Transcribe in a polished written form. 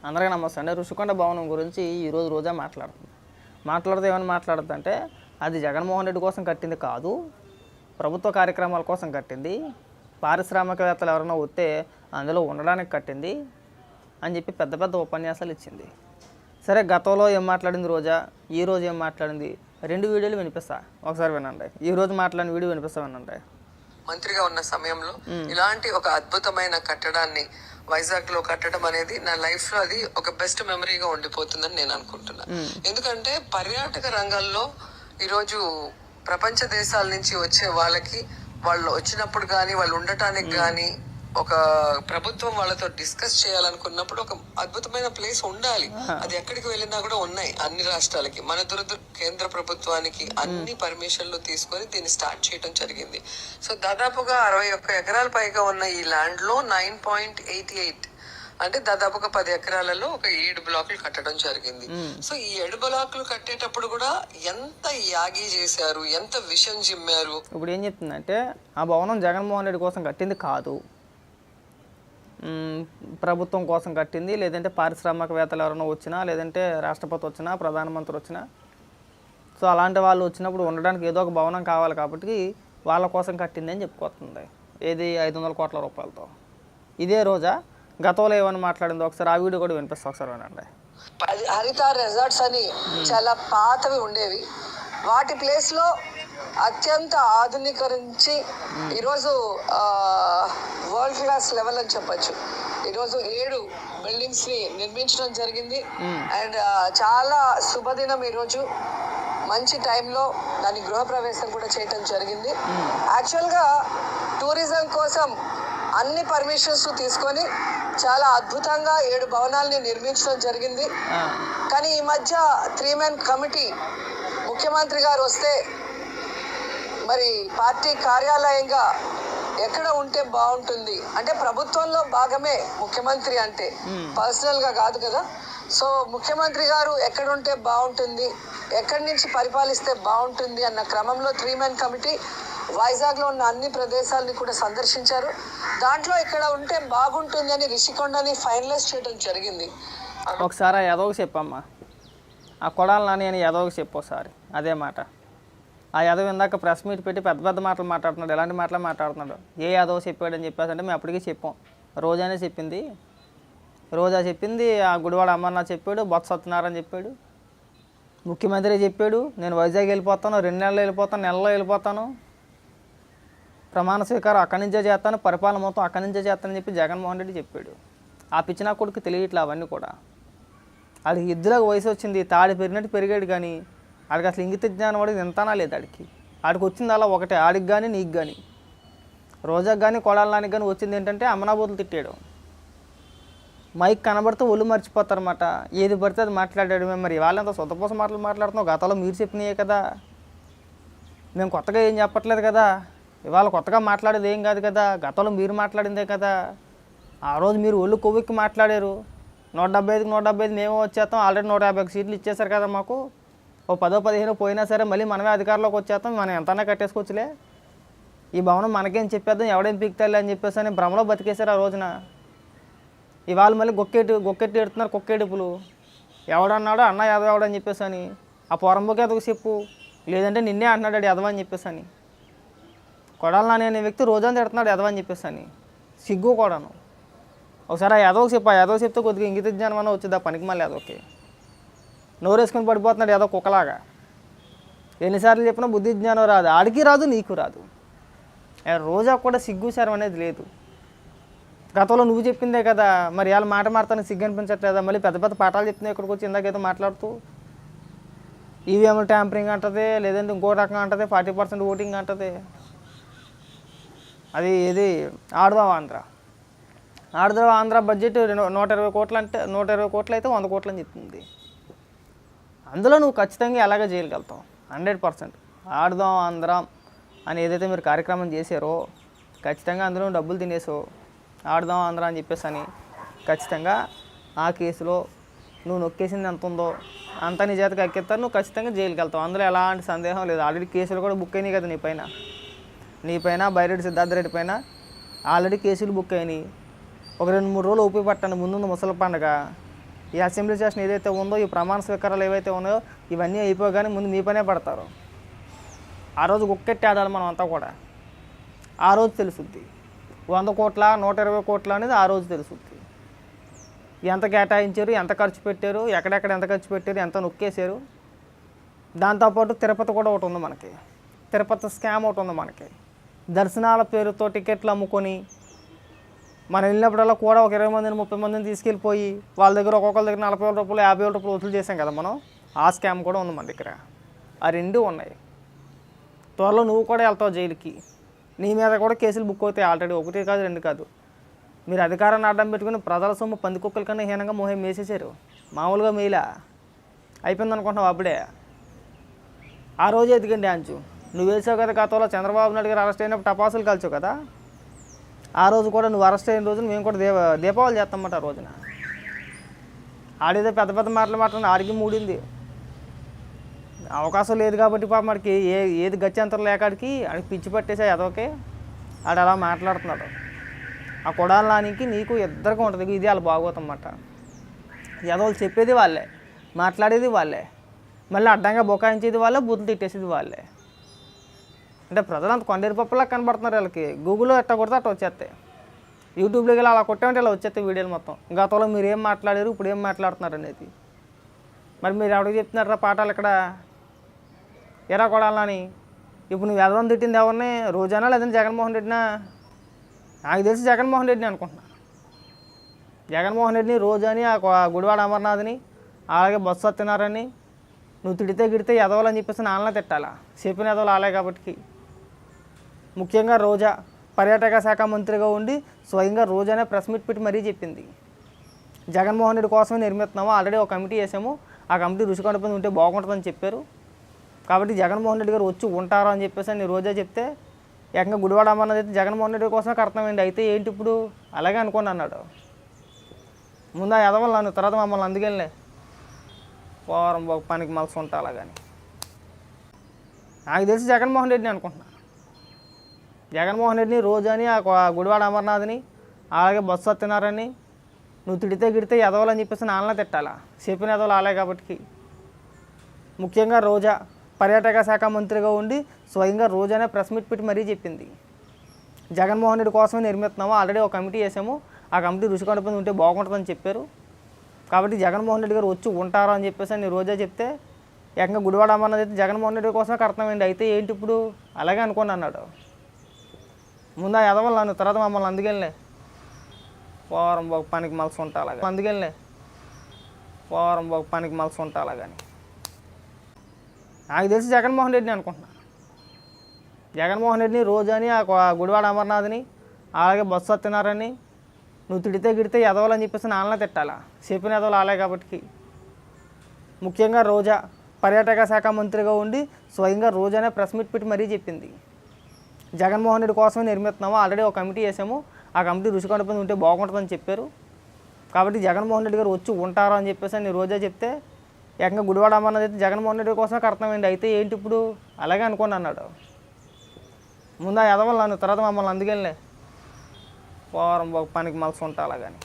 అందరికీ నమస్తే అండి. ఋషికొండ భవనం గురించి ఈరోజు రోజా మాట్లాడుతూ ఏమని మాట్లాడుతుందంటే అది జగన్మోహన్ రెడ్డి కోసం కట్టింది కాదు, ప్రభుత్వ కార్యక్రమాల కోసం కట్టింది, పారిశ్రామికవేత్తలు ఎవరైనా వస్తే అందులో ఉండడానికి కట్టింది అని చెప్పి పెద్ద పెద్ద ఉపన్యాసాలు ఇచ్చింది. సరే, గతంలో ఏం మాట్లాడింది రోజా, ఈరోజు ఏం మాట్లాడింది, రెండు వీడియోలు వినిపిస్తా, ఒకసారి వినండి. ఈరోజు మాట్లాడిన వీడియో వినిపిస్తా, వినండి. మంత్రిగా ఉన్న సమయంలో ఇలాంటి ఒక అద్భుతమైన కట్టడాన్ని వైజాగ్ లో కట్టడం అనేది నా లైఫ్ లో అది ఒక బెస్ట్ మెమరీగా ఉండిపోతుందని నేను అనుకుంటున్నా. ఎందుకంటే పర్యాటక రంగంలో ఈరోజు ప్రపంచ దేశాల నుంచి వచ్చే వాళ్ళకి వాళ్ళు వచ్చినప్పుడు కానీ వాళ్ళు ఉండటానికి కానీ ఒక ప్రభుత్వం వాళ్ళతో డిస్కస్ చేయాలనుకున్నప్పుడు ఒక అద్భుతమైన ప్లేస్ ఉండాలి. అది ఎక్కడికి వెళ్ళినా కూడా ఉన్నాయి అన్ని రాష్ట్రాలకి. మన కేంద్ర ప్రభుత్వానికి అన్ని పర్మిషన్లు తీసుకొని దీన్ని స్టార్ట్ చేయడం జరిగింది. సో దాదాపుగా 61 ఎకరాల పైగా ఉన్న ఈ ల్యాండ్ లో 9.88 అంటే దాదాపుగా 10 ఎకరాలలో ఒక 7 బ్లాకులు కట్టడం జరిగింది. సో ఈ 7 బ్లాకులు కట్టేటప్పుడు కూడా ఎంత యాగి చేశారు, ఎంత విషం జిమ్మారు. ఇప్పుడు ఏం చెప్తుందంటే ఆ భవనం జగన్మోహన్ రెడ్డి కోసం కట్టింది కాదు, ప్రభుత్వం కోసం కట్టింది, లేదంటే పారిశ్రామికవేత్తలు ఎవరైనా వచ్చినా, లేదంటే రాష్ట్రపతి వచ్చినా, ప్రధానమంత్రి వచ్చినా, సో అలాంటి వాళ్ళు వచ్చినప్పుడు ఉండడానికి ఏదో ఒక భవనం కావాలి కాబట్టి వాళ్ళ కోసం కట్టింది అని చెప్పుకొస్తుంది. ఏది 500 కోట్ల రూపాయలతో. ఇదే రోజా గతంలో ఏమని మాట్లాడిందో ఒకసారి ఆ వీడియో కూడా వినిపిస్తా, ఒకసారి వినండి. హరిత రిసార్ట్స్ అని చాలా పాతవి ఉండేవి, వాటి ప్లేస్ లో అత్యంత ఆధునీకరించి ఈరోజు వరల్డ్ క్లాస్ లెవెల్ అని చెప్పచ్చు. ఈరోజు 7 బిల్డింగ్స్ ని నిర్మించడం జరిగింది. అండ్ చాలా శుభదినం ఈరోజు, మంచి టైంలో దాని గృహప్రవేశం కూడా చేయటం జరిగింది. యాక్చువల్గా టూరిజం కోసం అన్ని పర్మిషన్స్ తీసుకొని చాలా అద్భుతంగా 7 భవనాలని నిర్మించడం జరిగింది. కానీ ఈ మధ్య 3 మెన్ కమిటీ ముఖ్యమంత్రి గారు వస్తే మరి పార్టీ కార్యాలయంగా ఎక్కడ ఉంటే బాగుంటుంది అంటే ప్రభుత్వంలో భాగమే ముఖ్యమంత్రి అంటే, పర్సనల్ గా కాదు కదా. సో ముఖ్యమంత్రి గారు ఎక్కడ ఉంటే బాగుంటుంది, ఎక్కడి నుంచి పరిపాలిస్తే బాగుంటుంది అన్న క్రమంలో 3 మెన్ కమిటీ వైజాగ్ లో ఉన్న అన్ని ప్రదేశాలని కూడా సందర్శించారు. దాంట్లో ఇక్కడ ఉంటే బాగుంటుంది అని రిషికొండని ఫైనలైజ్ చేయడం జరిగింది. ఒకసారి యాదవ్కి చెప్పమ్మా, ఆ కొడాలి నాని అని యాదవ్కి చెప్పు ఒకసారి అదే మాట. ఆ యాదవ్ ఇందాక ప్రెస్ మీట్ పెట్టి పెద్ద పెద్ద మాటలు మాట్లాడుతున్నాడు, ఎలాంటి మాటలు మాట్లాడుతున్నాడు. ఏ యాదవ్ చెప్పాడని చెప్పేసి అంటే మేము అప్పటికీ చెప్పాం, రోజానే చెప్పింది, రోజా చెప్పింది, ఆ గుడివాడ అమర్నాథ్ చెప్పాడు, బొత్స సత్యనారాయణ చెప్పాడు, ముఖ్యమంత్రి చెప్పాడు, నేను వైజాగ్ వెళ్ళిపోతాను, 2 నెలలు వెళ్ళిపోతాను, నెలలో వెళ్ళిపోతాను, ప్రమాణ స్వీకారం అక్కడి నుంచే చేస్తాను, పరిపాలన మొత్తం అక్కడి నుంచే చేస్తానని చెప్పి జగన్మోహన్ రెడ్డి చెప్పాడు. ఆ పిచ్చిన కొడుకు తెలియట్లే అవన్నీ కూడా. ఆడికి ఇద్దరికి వయసు వచ్చింది, తాడి పెరిగినట్టు పెరిగాడు, కానీ ఆడికి అసలు ఇంగిత జ్ఞానం వాడికి ఎంతనా లేదు. ఆడికి వచ్చింది అలా ఒకటే, ఆడికి కానీ నీకు కానీ, రోజాకి కానీ కొడాలనానికి కానీ వచ్చింది ఏంటంటే అమ్మనాబోతులు తిట్టాడు. మైక్ కనబడితే ఒళ్ళు మర్చిపోతారన్నమాట, ఏది పడితే అది మాట్లాడాడు. మేము మరి వాళ్ళంతా సొంతపోసం మాటలు మాట్లాడుతున్నాం, గతంలో మీరు చెప్పినాయే కదా, మేము కొత్తగా ఏం చెప్పట్లేదు కదా, ఇవాళ కొత్తగా మాట్లాడేది ఏం కాదు కదా, గతంలో మీరు మాట్లాడిందే కదా. ఆ రోజు మీరు ఒళ్ళు కొవ్వెక్కి మాట్లాడారు, 175కి 175 మేము వచ్చేస్తాం, ఆల్రెడీ 150 సీట్లు ఇచ్చేసారు కదా మాకు, ఓ 10-15 పోయినా సరే మళ్ళీ మనమే అధికారంలోకి వచ్చేస్తాం, మనం ఎంతైనా కట్టేసుకోవచ్చులే, ఈ భవనం మనకేం చెప్పేద్దాం, ఎవడేం పీకుతాలే అని చెప్పేసి అని భ్రమలో బతికేశారు ఆ రోజున. ఇవాళ మళ్ళీ గొక్కెట్టి ఎడుతున్నారు కుక్కేడుపులు. ఎవడన్నాడో అన్న యాదవ్ ఎవడని చెప్పేసి అని, ఆ పొరంబోకి ఎదకు చెప్పు, లేదంటే నిన్నే అంటున్నాడు ఎదవ అని చెప్పేసి అని. కొడాలి నాని అనే వ్యక్తి రోజంతా ఎడుతున్నాడు ఎదవ అని చెప్పేసి అని, సిగ్గు కూడాను. ఒకసారి ఆ యాదవ్కి చెప్పు, ఆ యాదవ్ చెప్తే కొద్దిగా ఇంగిత జ్ఞానం అన్న వచ్చింది ఆ పనికి మళ్ళీ యాదవ్కి. నోరేసుకొని పడిపోతున్నాడు ఏదో కుక్కలాగా. ఎన్నిసార్లు చెప్పినా బుద్ధి జ్ఞానం రాదు, ఆడికి రాదు నీకు రాదు. రోజా కూడా సిగ్గు శరం అనేది లేదు. గతంలో నువ్వు చెప్పిందే కదా, మరి వాళ్ళ మాట మారుతాను సిగ్గు అనిపించట్లేదా, మళ్ళీ పెద్ద పెద్ద పాఠాలు చెప్తున్నాయి ఇక్కడికి వచ్చి ఇందాకేదో మాట్లాడుతూ. ఈవీఎం ట్యాంపరింగ్ అంటది, లేదంటే ఇంకో రకం అంటది, 40% ఓటింగ్ అంటది. అది ఇది ఆడదాం ఆంధ్ర బడ్జెట్ 120 కోట్లు అంటే 120 కోట్లు అయితే 100 కోట్లు అని చెప్తుంది. అందులో నువ్వు ఖచ్చితంగా ఎలాగ చేయగలుగుతావు 100%. ఆడదాం ఆంధ్ర అని ఏదైతే మీరు కార్యక్రమం చేశారో ఖచ్చితంగా అందులో డబ్బులు తినేసో ఆడదాం ఆంధ్ర అని చెప్పేసి అని ఖచ్చితంగా ఆ కేసులో నువ్వు నొక్కేసింది ఎంత ఉందో అంతా నీ చేతకు ఎక్కిస్తారు, నువ్వు ఖచ్చితంగా జైలుకి వెళ్తావు, అందులో ఎలాంటి సందేహం లేదు. ఆల్రెడీ కేసులు కూడా బుక్ అయినాయి కదా నీపైన బైరెడ్డి సిద్ధార్థ రెడ్డి పైన ఆల్రెడీ కేసులు బుక్ అయినాయి. ఒక 2-3 రోజులు ఓపిక పట్టండి, ముందుంది ముసలి పండుగ, ఈ అసెంబ్లీ సెషన్ ఏదైతే ఉందో, ఈ ప్రమాణ స్వీకారాలు ఏవైతే ఉన్నాయో ఇవన్నీ అయిపోగానే ముందు మీ పనే పడతారు. ఆ రోజు గుక్కెట్టి ఆడాలి మనం అంతా కూడా. ఆ రోజు తెలుసుద్ది 100 కోట్ల 120 కోట్ల అనేది ఆ రోజు తెలుసుద్ది. ఎంత కేటాయించారు, ఎంత ఖర్చు పెట్టారు, ఎక్కడెక్కడ ఎంత ఖర్చు పెట్టారు, ఎంత నొక్కేశారు. దాంతోపాటు తిరుపతి కూడా ఒకటి ఉంది మనకి. తిరుపతి స్కామ్ ఒకటి ఉంది మనకి. దర్శనాల పేరుతో టికెట్లు అమ్ముకొని మనం వెళ్ళినప్పుడల్లా కూడా ఒక 20 మందిని 30 మందిని తీసుకెళ్ళిపోయి వాళ్ళ దగ్గర ఒక్కొక్కరి దగ్గర 40,000 రూపాయలు 50,000 రూపాయలు వసూలు చేసాం కదా మనం. ఆ స్కామ్ కూడా ఉంది మన దగ్గర. ఆ రెండు ఉన్నాయి. త్వరలో నువ్వు కూడా వెళ్తావు జైలుకి. నీ మీద కూడా కేసులు బుక్ అవుతాయి ఆల్రెడీ. 1 కాదు 2 కాదు. మీరు అధికారాన్ని అడ్డం పెట్టుకుని ప్రజల సొమ్ము పందికొక్కల కన్నా హీనంగా మేసేసారు. మామూలుగా మేలా అయిపోయింది అనుకుంటున్నావు అప్పుడే. ఆ రోజు ఎదిగండి డ్యాన్సు నువ్వు వేసావు కదా. గతంలో చంద్రబాబు నాయుడు గారు అరెస్ట్ అయినప్పుడు టపాసులు కాల్చావు కదా. ఆ రోజు కూడా నువ్వు అరెస్ట్ అయిన రోజున మేము కూడా దీపావళి చేస్తామన్నమాట. ఆ రోజున ఆడేదో పెద్ద పెద్ద మాటలు ఆడికి మూడింది. అవకాశం లేదు కాబట్టి పాప మనకి ఏది గత్యంతరం లేకాడికి ఆడికి పిచ్చి పట్టేసా ఎదోకే ఆడు అలా మాట్లాడుతున్నాడు. ఆ కొడాలానికి నీకు ఇద్దరికి ఉంటుంది. ఇది వాళ్ళు బాగోతన్నమాట. ఎదోళ్ళు చెప్పేది వాళ్ళే, మాట్లాడేది వాళ్ళే, మళ్ళీ అడ్డంగా బొకాయించేది వాళ్ళే, బూతులు తిట్టేసేది వాళ్ళే. అంటే ప్రజలు అంత కొండేరు పప్పులా కనబడుతున్నారు వీళ్ళకి. గూగుల్లో ఎట్ట కొడితే అట్ట వచ్చేస్తాయి. యూట్యూబ్లోకి వెళ్ళి అలా కొట్టామంటే ఇలా వచ్చేస్తాయి వీడియోలు మొత్తం. గతంలో మీరు ఏం మాట్లాడారు, ఇప్పుడు ఏం మాట్లాడుతున్నారు అనేది. మరి మీరు ఎవరికి చెప్తున్నారా పాఠాలు ఇక్కడ? ఎరా కొడాలని ఇప్పుడు నువ్వు ఎదవని తిట్టింది ఎవరిని? రోజానా లేదంటే జగన్మోహన్ రెడ్డినా? నాకు తెలిసి జగన్మోహన్ రెడ్డిని అనుకుంటున్నా. జగన్మోహన్ రెడ్డిని, రోజాని, ఆ గుడివాడ అమర్నాథ్ని, అలాగే బొత్స సత్యనారాయణని నువ్వు తిడితే గిడితే ఎదవాలని చెప్పేసి నాన్నలా తిట్టాలా? చెప్పిన ఎదవలు ఆలే కాబట్టి. ముఖ్యంగా రోజా పర్యాటక శాఖ మంత్రిగా ఉండి స్వయంగా రోజానే ప్రెస్ మీట్ పెట్టి మరీ చెప్పింది, జగన్మోహన్ రెడ్డి కోసమే నిర్మిస్తున్నాము, ఆల్రెడీ ఒక కమిటీ వేసాము, ఆ కమిటీ రుచి కడుపుని ఉంటే బాగుంటుందని చెప్పారు. కాబట్టి జగన్మోహన్ రెడ్డి గారు వచ్చి ఉంటారు అని చెప్పేసి అని రోజా చెప్తే ఏకంగా గుడివాడ అమర్నాథ్ అయితే జగన్మోహన్ రెడ్డి కోసమే కడతామండి, అయితే ఏంటి ఇప్పుడు అలాగే అనుకోండి అన్నాడు. ముందు ఆ ఎదవలు నన్ను, తర్వాత మమ్మల్ని అందుకెళ్ళే పోరం పనికి మలసి ఉంటా అలాగని. నాకు తెలిసి జగన్మోహన్ రెడ్డిని అనుకుంటున్నా. జగన్మోహన్ రెడ్డిని, రోజాని, ఆ గుడివాడ అమర్నాథ్ని, అలాగే బొత్స సత్యనారాయణని నువ్వు తిడితే గిడితే ఎదవాలని చెప్పేసి నాన్నలా తిట్టాలా? చెప్పిన ఎదవలు ఆలే కాబట్టి. ముఖ్యంగా రోజా పర్యాటక శాఖ మంత్రిగా ఉండి స్వయంగా రోజానే ప్రెస్ మీట్ పెట్టి మరీ చెప్పింది, జగన్మోహన్ రెడ్డి కోసమే నిర్మిస్తున్నాము, ఆల్రెడీ ఒక కమిటీ వేసాము, ఆ కమిటీ రుచి కడుపుని ఉంటే బాగుంటుందని చెప్పారు. కాబట్టి జగన్మోహన్ రెడ్డి గారు వచ్చి ఉంటారు అని చెప్పేసి అని రోజా చెప్తే ఏకంగా గుడివాడ అమర్నాథ్ అయితే జగన్మోహన్ రెడ్డి కోసమే కడతామండి, అయితే ఏంటి ఇప్పుడు అలాగే అనుకోండి అన్నాడు. ముందు ఆ ఎదవలు నన్ను, తర్వాత మమ్మల్ని అందుకెళ్ళే పోరం పనికి మలసి ఉంటా అలాగా. అందుకెళ్ళే పోరం పనికి మలసి ఉంటా అలాగని. నాకు తెలిసి జగన్మోహన్ రెడ్డిని అనుకుంటున్నా. జగన్మోహన్ రెడ్డిని, రోజాని, ఆ గుడివాడ అమర్నాథ్ని, అలాగే బొత్స సత్యనారాయణని నువ్వు తిడితే గిడితే ఎదవాలని చెప్పేసి నాన్నలా తిట్టాలా? చెప్పిన ఎదవలు ఆలే కాబట్టి. ముఖ్యంగా రోజా పర్యాటక శాఖ మంత్రిగా ఉండి స్వయంగా రోజానే ప్రెస్ మీట్ పెట్టి మరీ చెప్పింది, జగన్మోహన్ రెడ్డి కోసమే నిర్మిస్తున్నాము, ఆల్రెడీ ఒక కమిటీ వేసాము, ఆ కమిటీ రుచి కడుపుని ఉంటే బాగుంటుందని చెప్పారు. కాబట్టి జగన్మోహన్ రెడ్డి గారు వచ్చి ఉంటారు అని చెప్పేసి అని రోజా చెప్తే ఏకంగా గుడివాడ అమర్నాథ్ అయితే జగన్మోహన్ రెడ్డి కోసమే కడతామండి, అయితే ఏంటి ఇప్పుడు అలాగే అనుకోండి అన్నాడు. ముందు ఆ ఎదవలు నన్ను, తర్వాత మమ్మల్ని అందుకెళ్ళే పోరం పనికి మలసి ఉంటా అలాగని.